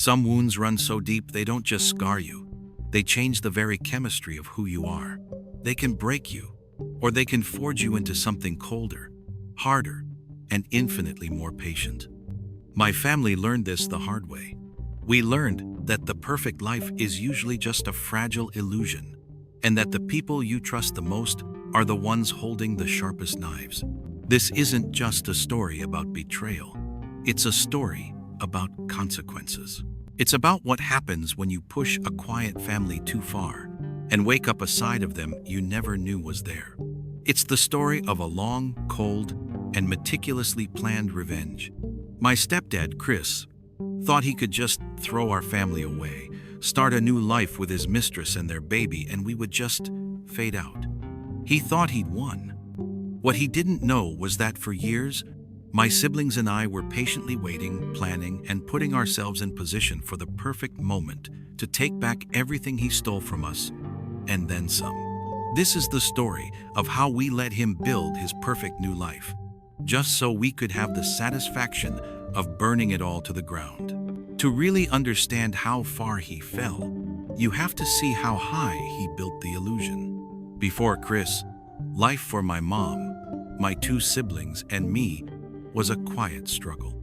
Some wounds run so deep they don't just scar you, they change the very chemistry of who you are. They can break you, or they can forge you into something colder, harder, and infinitely more patient. My family learned this the hard way. We learned that the perfect life is usually just a fragile illusion, and that the people you trust the most are the ones holding the sharpest knives. This isn't just a story about betrayal. It's a story about consequences. It's about what happens when you push a quiet family too far and wake up a side of them you never knew was there. It's the story of a long, cold, and meticulously planned revenge. My stepdad, Chris, thought he could just throw our family away, start a new life with his mistress and their baby, and we would just fade out. He thought he'd won. What he didn't know was that for years, my siblings and I were patiently waiting, planning, and putting ourselves in position for the perfect moment to take back everything he stole from us, and then some. This is the story of how we let him build his perfect new life, just so we could have the satisfaction of burning it all to the ground. To really understand how far he fell, you have to see how high he built the illusion. Before Chris, life for my mom, my two siblings, and me was a quiet struggle.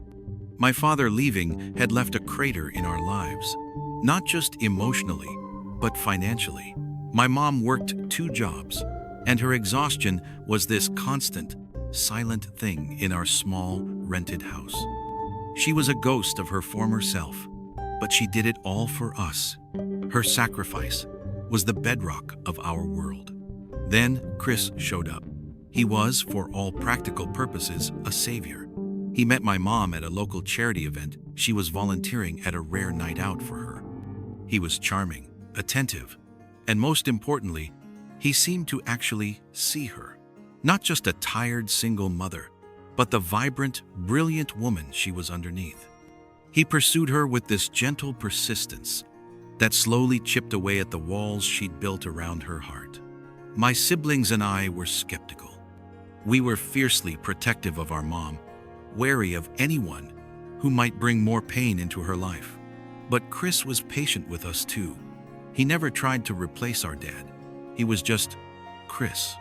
My father leaving had left a crater in our lives, not just emotionally, but financially. My mom worked 2 jobs, and her exhaustion was this constant, silent thing in our small, rented house. She was a ghost of her former self, but she did it all for us. Her sacrifice was the bedrock of our world. Then Chris showed up. He was, for all practical purposes, a savior. He met my mom at a local charity event. She was volunteering at a rare night out for her. He was charming, attentive, and most importantly, he seemed to actually see her. Not just a tired single mother, but the vibrant, brilliant woman she was underneath. He pursued her with this gentle persistence that slowly chipped away at the walls she'd built around her heart. My siblings and I were skeptical. We were fiercely protective of our mom, wary of anyone who might bring more pain into her life. But Chris was patient with us too. He never tried to replace our dad. He was just Chris.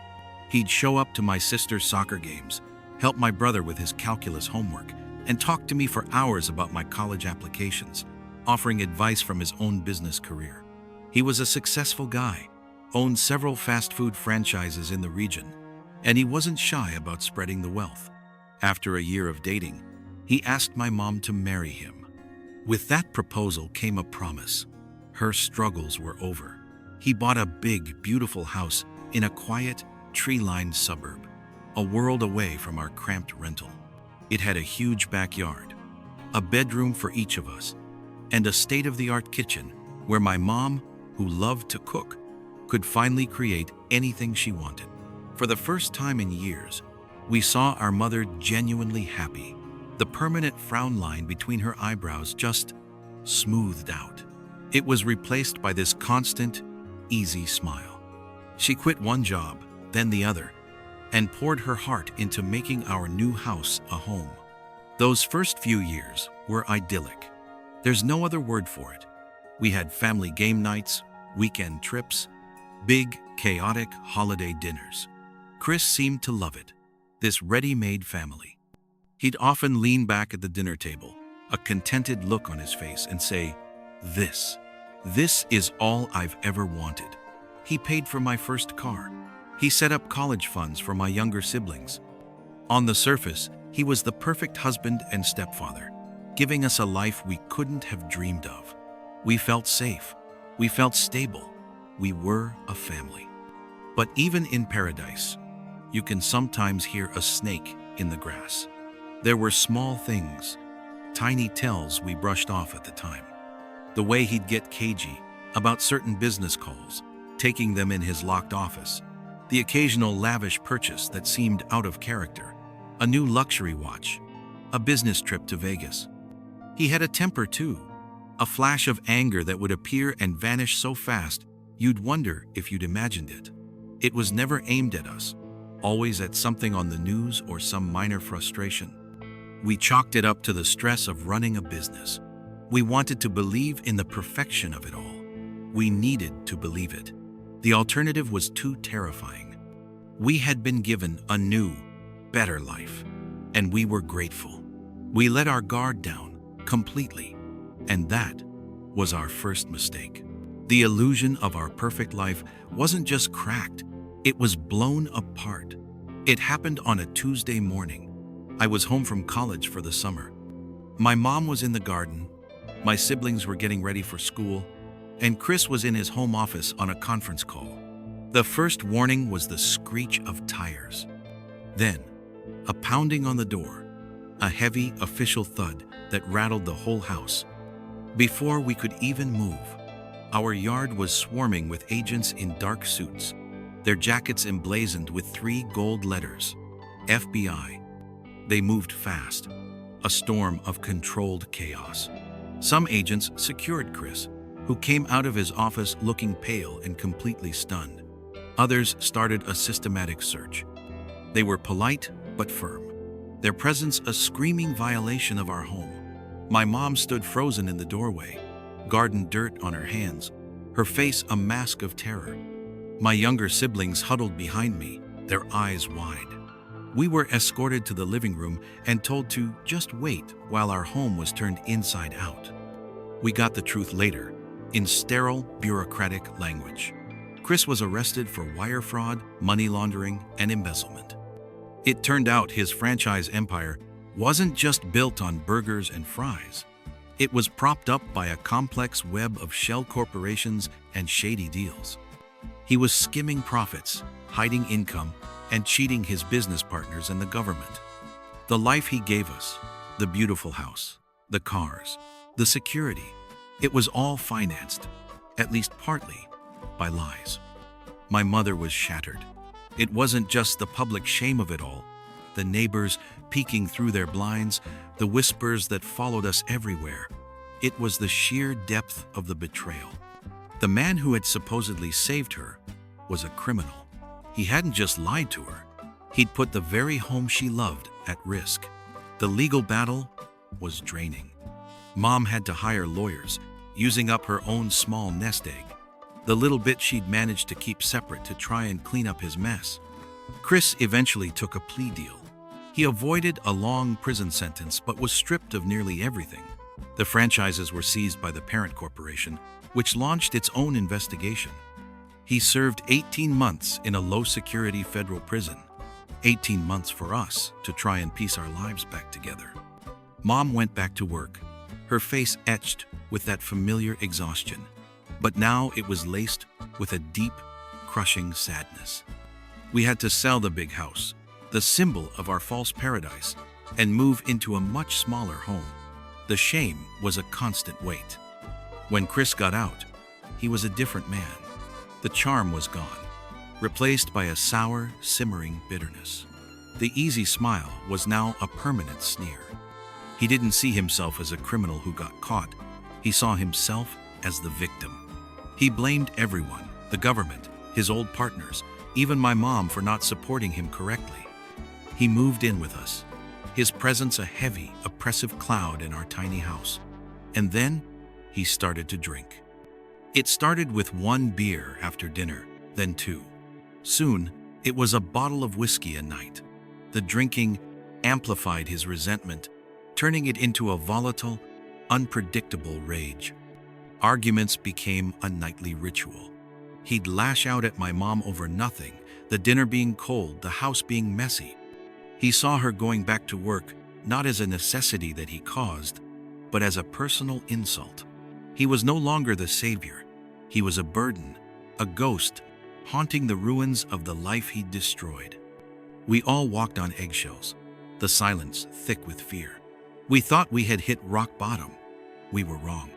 He'd show up to my sister's soccer games, help my brother with his calculus homework, and talk to me for hours about my college applications, offering advice from his own business career. He was a successful guy, owned several fast food franchises in the region, and he wasn't shy about spreading the wealth. After a year of dating, he asked my mom to marry him. With that proposal came a promise. Her struggles were over. He bought a big, beautiful house in a quiet, tree-lined suburb, a world away from our cramped rental. It had a huge backyard, a bedroom for each of us, and a state-of-the-art kitchen where my mom, who loved to cook, could finally create anything she wanted. For the first time in years, we saw our mother genuinely happy. The permanent frown line between her eyebrows just smoothed out. It was replaced by this constant, easy smile. She quit one job, then the other, and poured her heart into making our new house a home. Those first few years were idyllic. There's no other word for it. We had family game nights, weekend trips, big, chaotic holiday dinners. Chris seemed to love it, this ready-made family. He'd often lean back at the dinner table, a contented look on his face, and say, This is all I've ever wanted." He paid for my first car. He set up college funds for my younger siblings. On the surface, he was the perfect husband and stepfather, giving us a life we couldn't have dreamed of. We felt safe. We felt stable. We were a family. But even in paradise, you can sometimes hear a snake in the grass. There were small things, tiny tells we brushed off at the time. The way he'd get cagey about certain business calls, taking them in his locked office, the occasional lavish purchase that seemed out of character, a new luxury watch, a business trip to Vegas. He had a temper too, a flash of anger that would appear and vanish so fast you'd wonder if you'd imagined it. It was never aimed at us, always at something on the news or some minor frustration. We chalked it up to the stress of running a business. We wanted to believe in the perfection of it all. We needed to believe it. The alternative was too terrifying. We had been given a new, better life, and we were grateful. We let our guard down completely, and that was our first mistake. The illusion of our perfect life wasn't just cracked, it was blown apart. It happened on a Tuesday morning. I was home from college for the summer. My mom was in the garden, my siblings were getting ready for school, and Chris was in his home office on a conference call. The first warning was the screech of tires. Then, a pounding on the door, a heavy official thud that rattled the whole house. Before we could even move, our yard was swarming with agents in dark suits, their jackets emblazoned with 3 gold letters, FBI. They moved fast, a storm of controlled chaos. Some agents secured Chris, who came out of his office looking pale and completely stunned. Others started a systematic search. They were polite but firm, their presence a screaming violation of our home. My mom stood frozen in the doorway, garden dirt on her hands, her face a mask of terror. My younger siblings huddled behind me, their eyes wide. We were escorted to the living room and told to just wait while our home was turned inside out. We got the truth later, in sterile, bureaucratic language. Chris was arrested for wire fraud, money laundering, and embezzlement. It turned out his franchise empire wasn't just built on burgers and fries. It was propped up by a complex web of shell corporations and shady deals. He was skimming profits, hiding income, and cheating his business partners and the government. The life he gave us, the beautiful house, the cars, the security, it was all financed, at least partly, by lies. My mother was shattered. It wasn't just the public shame of it all, the neighbors peeking through their blinds, the whispers that followed us everywhere. It was the sheer depth of the betrayal. The man who had supposedly saved her was a criminal. He hadn't just lied to her, he'd put the very home she loved at risk. The legal battle was draining. Mom had to hire lawyers, using up her own small nest egg, the little bit she'd managed to keep separate to try and clean up his mess. Chris eventually took a plea deal. He avoided a long prison sentence but was stripped of nearly everything. The franchises were seized by the parent corporation, which launched its own investigation. He served 18 months in a low-security federal prison, 18 months for us to try and piece our lives back together. Mom went back to work, her face etched with that familiar exhaustion, but now it was laced with a deep, crushing sadness. We had to sell the big house, the symbol of our false paradise, and move into a much smaller home. The shame was a constant weight. When Chris got out, he was a different man. The charm was gone, replaced by a sour, simmering bitterness. The easy smile was now a permanent sneer. He didn't see himself as a criminal who got caught. He saw himself as the victim. He blamed everyone, the government, his old partners, even my mom for not supporting him correctly. He moved in with us, his presence a heavy, oppressive cloud in our tiny house. And then he started to drink. It started with 1 beer after dinner, then 2. Soon, it was a bottle of whiskey a night. The drinking amplified his resentment, turning it into a volatile, unpredictable rage. Arguments became a nightly ritual. He'd lash out at my mom over nothing, the dinner being cold, the house being messy. He saw her going back to work not as a necessity that he caused, but as a personal insult. He was no longer the savior. He was a burden, a ghost, haunting the ruins of the life he'd destroyed. We all walked on eggshells, the silence thick with fear. We thought we had hit rock bottom. We were wrong.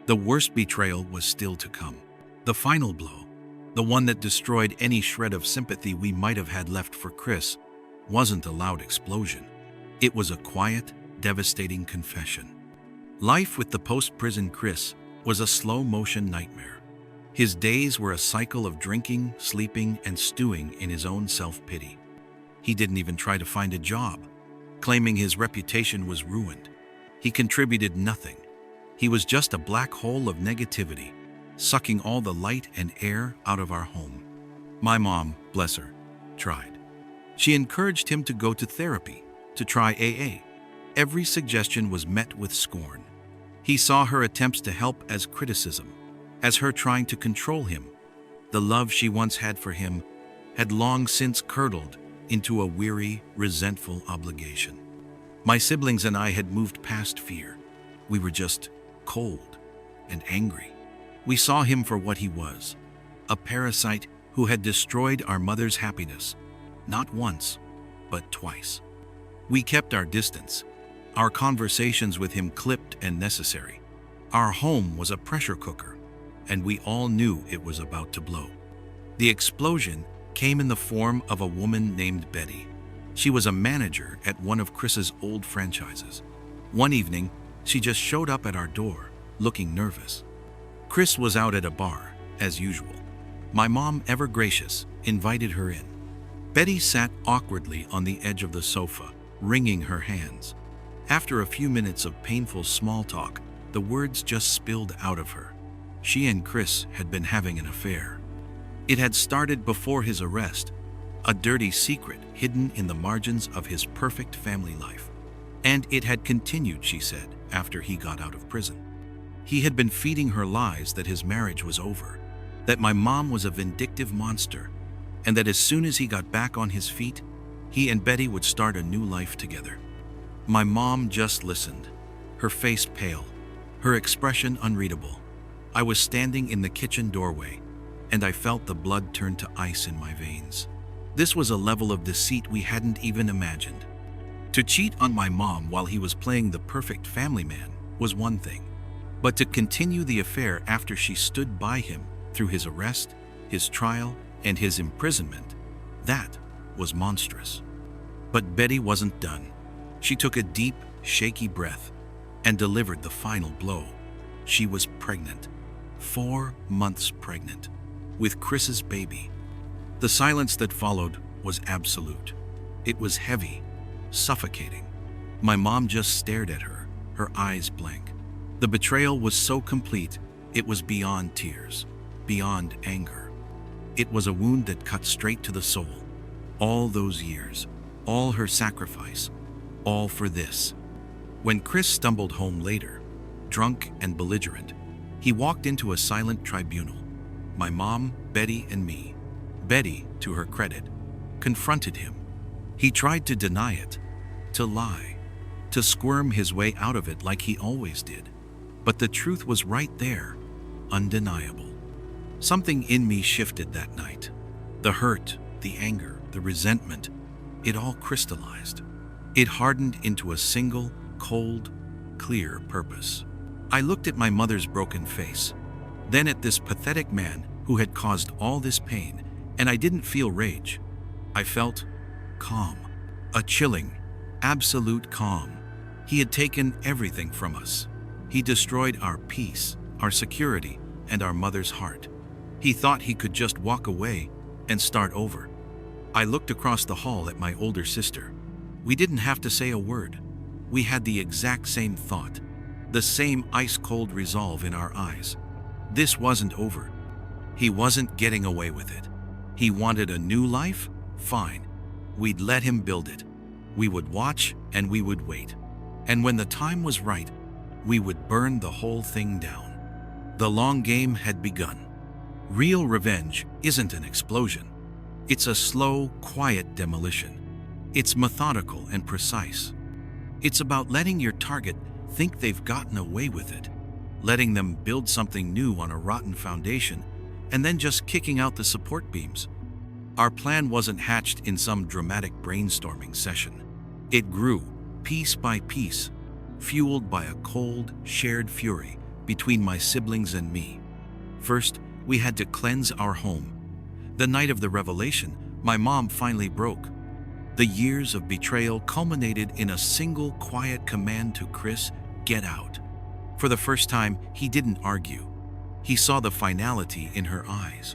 The worst betrayal was still to come. The final blow, the one that destroyed any shred of sympathy we might have had left for Chris, wasn't a loud explosion. It was a quiet, devastating confession. Life with the post-prison Chris was a slow-motion nightmare. His days were a cycle of drinking, sleeping, and stewing in his own self-pity. He didn't even try to find a job, claiming his reputation was ruined. He contributed nothing. He was just a black hole of negativity, sucking all the light and air out of our home. My mom, bless her, tried. She encouraged him to go to therapy, to try AA. Every suggestion was met with scorn. He saw her attempts to help as criticism, as her trying to control him. The love she once had for him had long since curdled into a weary, resentful obligation. My siblings and I had moved past fear. We were just cold and angry. We saw him for what he was, a parasite who had destroyed our mother's happiness, not once, but twice. We kept our distance, our conversations with him clipped and necessary. Our home was a pressure cooker, and we all knew it was about to blow. The explosion came in the form of a woman named Betty. She was a manager at one of Chris's old franchises. One evening, she just showed up at our door, looking nervous. Chris was out at a bar, as usual. My mom, ever gracious, invited her in. Betty sat awkwardly on the edge of the sofa, wringing her hands. After a few minutes of painful small talk, the words just spilled out of her. She and Chris had been having an affair. It had started before his arrest, a dirty secret hidden in the margins of his perfect family life. And it had continued, she said, after he got out of prison. He had been feeding her lies that his marriage was over, that my mom was a vindictive monster, and that as soon as he got back on his feet, he and Betty would start a new life together. My mom just listened, her face pale, her expression unreadable. I was standing in the kitchen doorway, and I felt the blood turn to ice in my veins. This was a level of deceit we hadn't even imagined. To cheat on my mom while he was playing the perfect family man was one thing, but to continue the affair after she stood by him through his arrest, his trial, and his imprisonment, that was monstrous. But Betty wasn't done. She took a deep, shaky breath and delivered the final blow. She was pregnant, 4 months pregnant, with Chris's baby. The silence that followed was absolute. It was heavy, suffocating. My mom just stared at her, her eyes blank. The betrayal was so complete, it was beyond tears, beyond anger. It was a wound that cut straight to the soul. All those years, all her sacrifice, all for this. When Chris stumbled home later, drunk and belligerent, he walked into a silent tribunal. My mom, Betty, and me. Betty, to her credit, confronted him. He tried to deny it, to lie, to squirm his way out of it like he always did. But the truth was right there, undeniable. Something in me shifted that night. The hurt, the anger, the resentment, it all crystallized. It hardened into a single, cold, clear purpose. I looked at my mother's broken face, then at this pathetic man who had caused all this pain, and I didn't feel rage. I felt calm, a chilling, absolute calm. He had taken everything from us. He destroyed our peace, our security, and our mother's heart. He thought he could just walk away and start over. I looked across the hall at my older sister. We didn't have to say a word. We had the exact same thought, the same ice-cold resolve in our eyes. This wasn't over. He wasn't getting away with it. He wanted a new life? Fine. We'd let him build it. We would watch and we would wait. And when the time was right, we would burn the whole thing down. The long game had begun. Real revenge isn't an explosion. It's a slow, quiet demolition. It's methodical and precise. It's about letting your target think they've gotten away with it, letting them build something new on a rotten foundation, and then just kicking out the support beams. Our plan wasn't hatched in some dramatic brainstorming session. It grew, piece by piece, fueled by a cold, shared fury between my siblings and me. First, we had to cleanse our home. The night of the revelation, my mom finally broke. The years of betrayal culminated in a single quiet command to Chris, "Get out." For the first time, he didn't argue. He saw the finality in her eyes.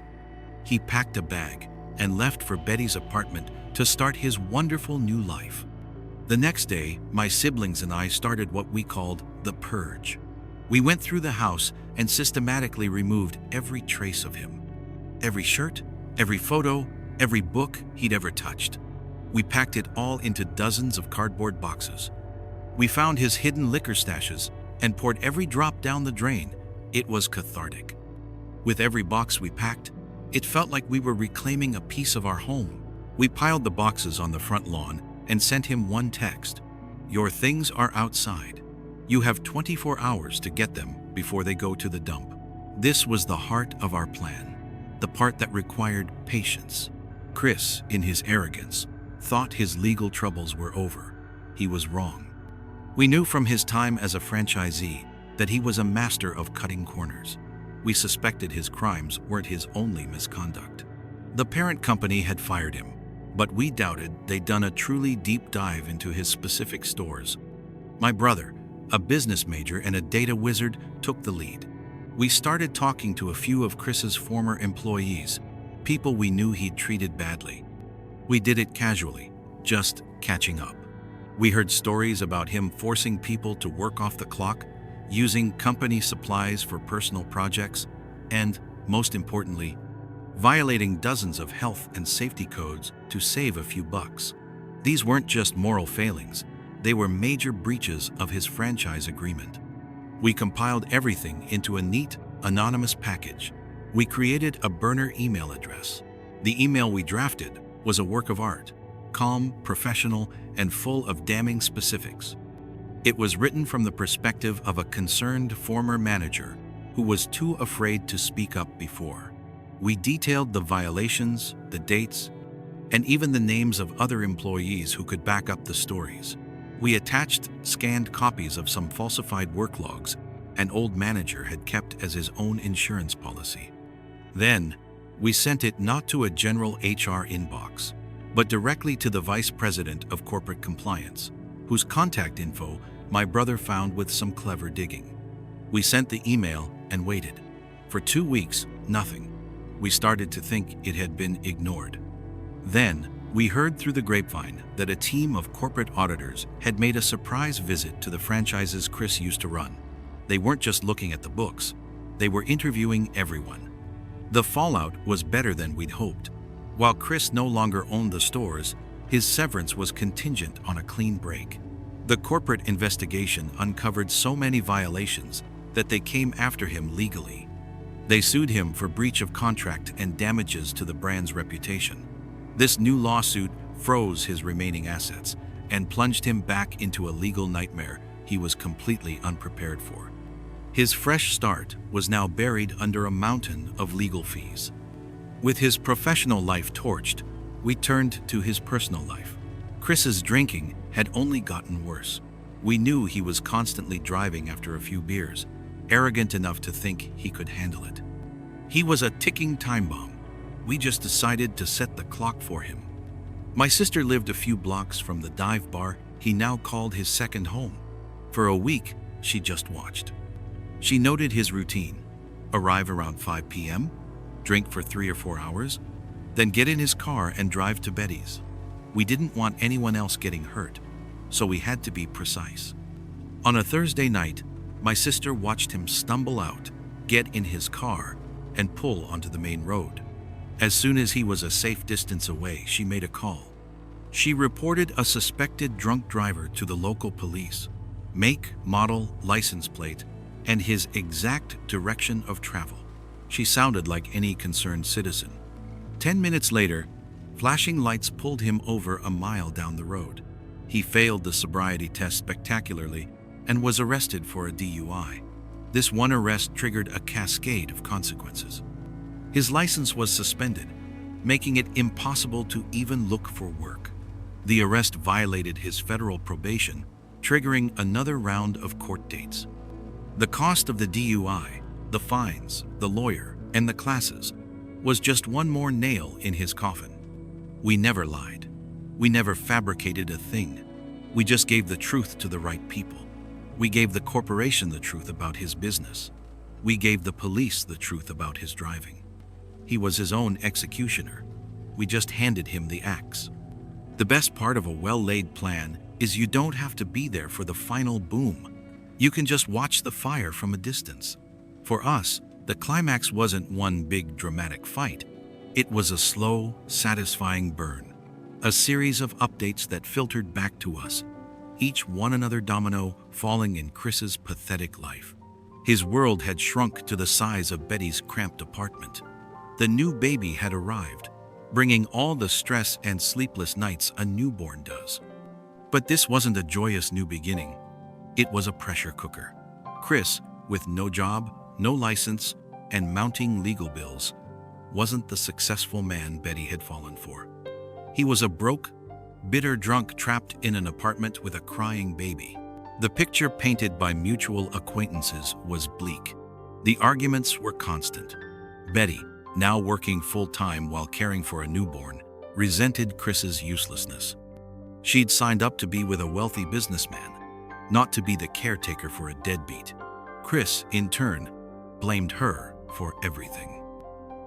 He packed a bag and left for Betty's apartment to start his wonderful new life. The next day, my siblings and I started what we called the purge. We went through the house and systematically removed every trace of him. Every shirt, every photo, every book he'd ever touched. We packed it all into dozens of cardboard boxes. We found his hidden liquor stashes and poured every drop down the drain. It was cathartic. With every box we packed, it felt like we were reclaiming a piece of our home. We piled the boxes on the front lawn and sent him one text. "Your things are outside. You have 24 hours to get them before they go to the dump." This was the heart of our plan, the part that required patience. Chris, in his arrogance, thought his legal troubles were over. He was wrong. We knew from his time as a franchisee that he was a master of cutting corners. We suspected his crimes weren't his only misconduct. The parent company had fired him, but we doubted they'd done a truly deep dive into his specific stores. My brother, a business major and a data wizard, took the lead. We started talking to a few of Chris's former employees, people we knew he'd treated badly. We did it casually, just catching up. We heard stories about him forcing people to work off the clock, using company supplies for personal projects, and, most importantly, violating dozens of health and safety codes to save a few bucks. These weren't just moral failings, they were major breaches of his franchise agreement. We compiled everything into a neat, anonymous package. We created a burner email address. The email we drafted was a work of art, calm, professional, and full of damning specifics. It was written from the perspective of a concerned former manager who was too afraid to speak up before. We detailed the violations, the dates, and even the names of other employees who could back up the stories. We attached scanned copies of some falsified work logs an old manager had kept as his own insurance policy. Then, we sent it not to a general HR inbox, but directly to the Vice President of Corporate Compliance, whose contact info my brother found with some clever digging. We sent the email and waited. For 2 weeks, nothing. We started to think it had been ignored. Then, we heard through the grapevine that a team of corporate auditors had made a surprise visit to the franchises Chris used to run. They weren't just looking at the books, they were interviewing everyone. The fallout was better than we'd hoped. While Chris no longer owned the stores, his severance was contingent on a clean break. The corporate investigation uncovered so many violations that they came after him legally. They sued him for breach of contract and damages to the brand's reputation. This new lawsuit froze his remaining assets and plunged him back into a legal nightmare he was completely unprepared for. His fresh start was now buried under a mountain of legal fees. With his professional life torched, we turned to his personal life. Chris's drinking had only gotten worse. We knew he was constantly driving after a few beers, arrogant enough to think he could handle it. He was a ticking time bomb. We just decided to set the clock for him. My sister lived a few blocks from the dive bar he now called his second home. For a week, she just watched. She noted his routine: arrive around 5 p.m., drink for 3 or 4 hours, then get in his car and drive to Betty's. We didn't want anyone else getting hurt, so we had to be precise. On a Thursday night, my sister watched him stumble out, get in his car, and pull onto the main road. As soon as he was a safe distance away, she made a call. She reported a suspected drunk driver to the local police, make, model, license plate, and his exact direction of travel. She sounded like any concerned citizen. 10 minutes later, flashing lights pulled him over a mile down the road. He failed the sobriety test spectacularly and was arrested for a DUI. This one arrest triggered a cascade of consequences. His license was suspended, making it impossible to even look for work. The arrest violated his federal probation, triggering another round of court dates. The cost of the DUI, the fines, the lawyer, and the classes was just one more nail in his coffin. We never lied. We never fabricated a thing. We just gave the truth to the right people. We gave the corporation the truth about his business. We gave the police the truth about his driving. He was his own executioner. We just handed him the axe. The best part of a well-laid plan is you don't have to be there for the final boom. You can just watch the fire from a distance. For us, the climax wasn't one big dramatic fight. It was a slow, satisfying burn. A series of updates that filtered back to us, each one another domino falling in Chris's pathetic life. His world had shrunk to the size of Betty's cramped apartment. The new baby had arrived, bringing all the stress and sleepless nights a newborn does. But this wasn't a joyous new beginning. It was a pressure cooker. Chris, with no job, no license, and mounting legal bills, wasn't the successful man Betty had fallen for. He was a broke, bitter drunk trapped in an apartment with a crying baby. The picture painted by mutual acquaintances was bleak. The arguments were constant. Betty, now working full-time while caring for a newborn, resented Chris's uselessness. She'd signed up to be with a wealthy businessman, not to be the caretaker for a deadbeat. Chris, in turn, blamed her for everything.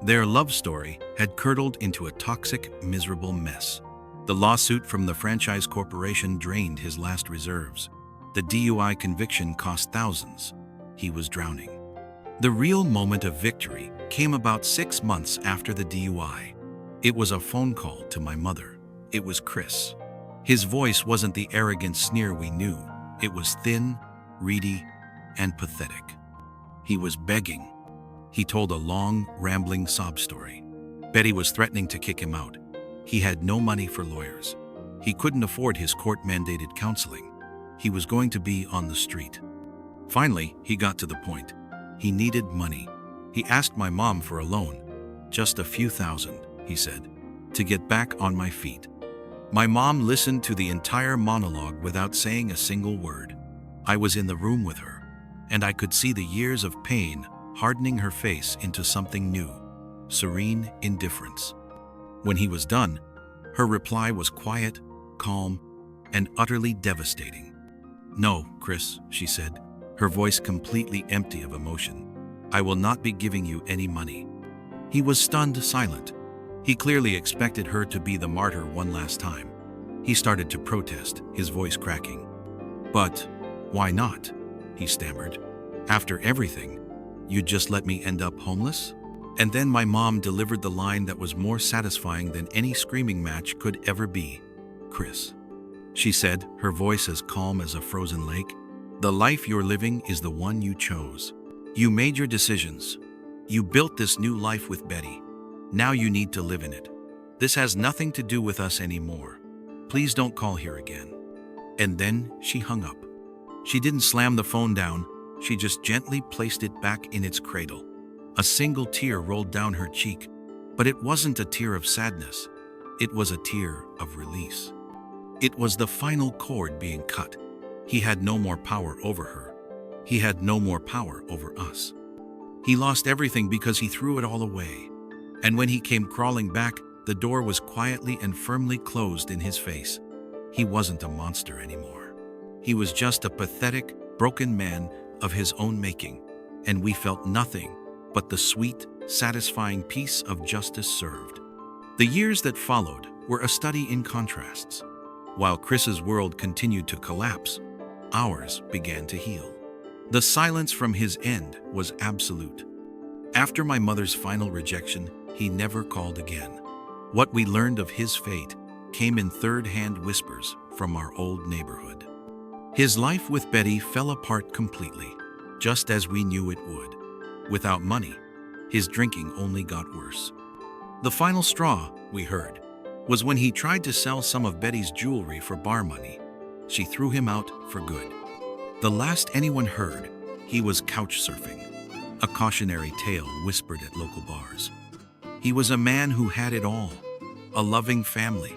Their love story had curdled into a toxic, miserable mess. The lawsuit from the franchise corporation drained his last reserves. The DUI conviction cost thousands. He was drowning. The real moment of victory came about 6 months after the DUI. It was a phone call to my mother. It was Chris. His voice wasn't the arrogant sneer we knew. It was thin, reedy, and pathetic. He was begging. He told a long, rambling sob story. Betty was threatening to kick him out. He had no money for lawyers. He couldn't afford his court-mandated counseling. He was going to be on the street. Finally, he got to the point. He needed money. He asked my mom for a loan. Just a few thousand, he said, to get back on my feet. My mom listened to the entire monologue without saying a single word. I was in the room with her, and I could see the years of pain hardening her face into something new, serene indifference. When he was done, her reply was quiet, calm, and utterly devastating. "No, Chris," she said, her voice completely empty of emotion. "I will not be giving you any money." He was stunned silent. He clearly expected her to be the martyr one last time. He started to protest, his voice cracking. "But why not?" he stammered. "After everything, you'd just let me end up homeless?" And then my mom delivered the line that was more satisfying than any screaming match could ever be. "Chris," she said, her voice as calm as a frozen lake, "the life you're living is the one you chose. You made your decisions. You built this new life with Betty. Now you need to live in it. This has nothing to do with us anymore. Please don't call here again." And then she hung up. She didn't slam the phone down. She just gently placed it back in its cradle. A single tear rolled down her cheek, but it wasn't a tear of sadness. It was a tear of release. It was the final cord being cut. He had no more power over her. He had no more power over us. He lost everything because he threw it all away. And when he came crawling back, the door was quietly and firmly closed in his face. He wasn't a monster anymore. He was just a pathetic, broken man of his own making, and we felt nothing but the sweet, satisfying peace of justice served. The years that followed were a study in contrasts. While Chris's world continued to collapse, ours began to heal. The silence from his end was absolute. After my mother's final rejection, he never called again. What we learned of his fate came in third-hand whispers from our old neighborhood. His life with Betty fell apart completely, just as we knew it would. Without money, his drinking only got worse. The final straw, we heard, was when he tried to sell some of Betty's jewelry for bar money. She threw him out for good. The last anyone heard, he was couch surfing, a cautionary tale whispered at local bars. He was a man who had it all: a loving family,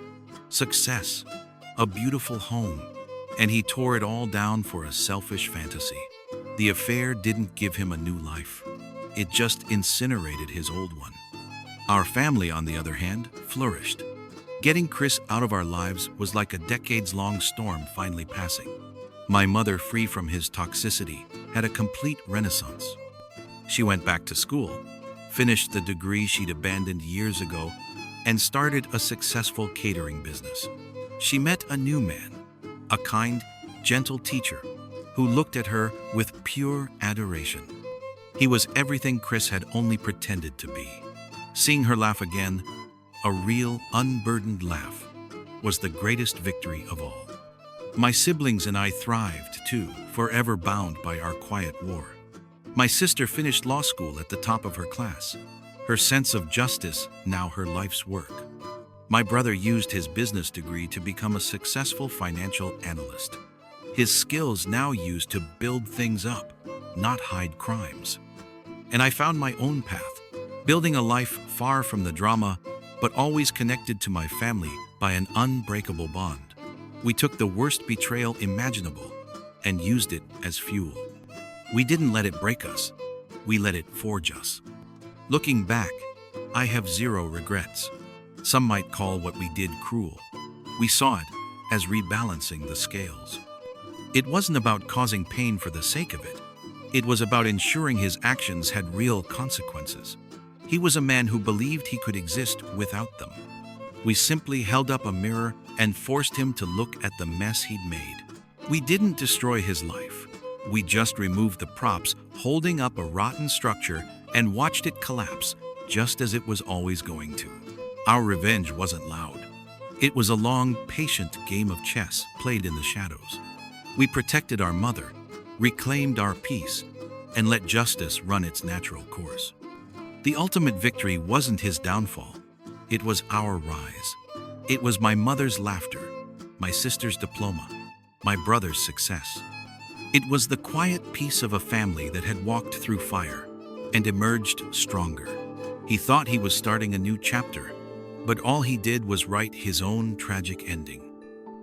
success, a beautiful home, and he tore it all down for a selfish fantasy. The affair didn't give him a new life. It just incinerated his old one. Our family, on the other hand, flourished. Getting Chris out of our lives was like a decades-long storm finally passing. My mother, free from his toxicity, had a complete renaissance. She went back to school, finished the degree she'd abandoned years ago, and started a successful catering business. She met a new man, a kind, gentle teacher who looked at her with pure adoration. He was everything Chris had only pretended to be. Seeing her laugh again, a real, unburdened laugh, was the greatest victory of all. My siblings and I thrived too, forever bound by our quiet war. My sister finished law school at the top of her class, her sense of justice now her life's work. My brother used his business degree to become a successful financial analyst. His skills now used to build things up, not hide crimes. And I found my own path, building a life far from the drama, but always connected to my family by an unbreakable bond. We took the worst betrayal imaginable and used it as fuel. We didn't let it break us, we let it forge us. Looking back, I have zero regrets. Some might call what we did cruel. We saw it as rebalancing the scales. It wasn't about causing pain for the sake of it. It was about ensuring his actions had real consequences. He was a man who believed he could exist without them. We simply held up a mirror and forced him to look at the mess he'd made. We didn't destroy his life. We just removed the props, holding up a rotten structure, and watched it collapse, just as it was always going to. Our revenge wasn't loud. It was a long, patient game of chess played in the shadows. We protected our mother, reclaimed our peace, and let justice run its natural course. The ultimate victory wasn't his downfall. It was our rise. It was my mother's laughter, my sister's diploma, my brother's success. It was the quiet peace of a family that had walked through fire and emerged stronger. He thought he was starting a new chapter, but all he did was write his own tragic ending.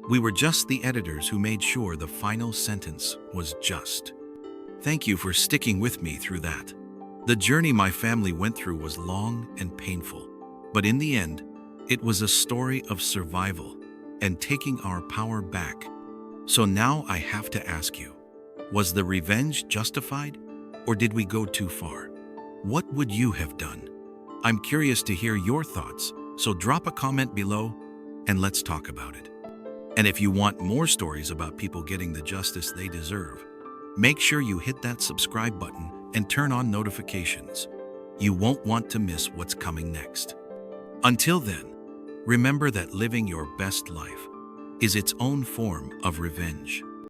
We were just the editors who made sure the final sentence was just. Thank you for sticking with me through that. The journey my family went through was long and painful, but in the end, it was a story of survival and taking our power back. So now I have to ask you, was the revenge justified, or did we go too far? What would you have done? I'm curious to hear your thoughts, so drop a comment below and let's talk about it. And if you want more stories about people getting the justice they deserve, make sure you hit that subscribe button and turn on notifications. You won't want to miss what's coming next. Until then, remember that living your best life is its own form of revenge.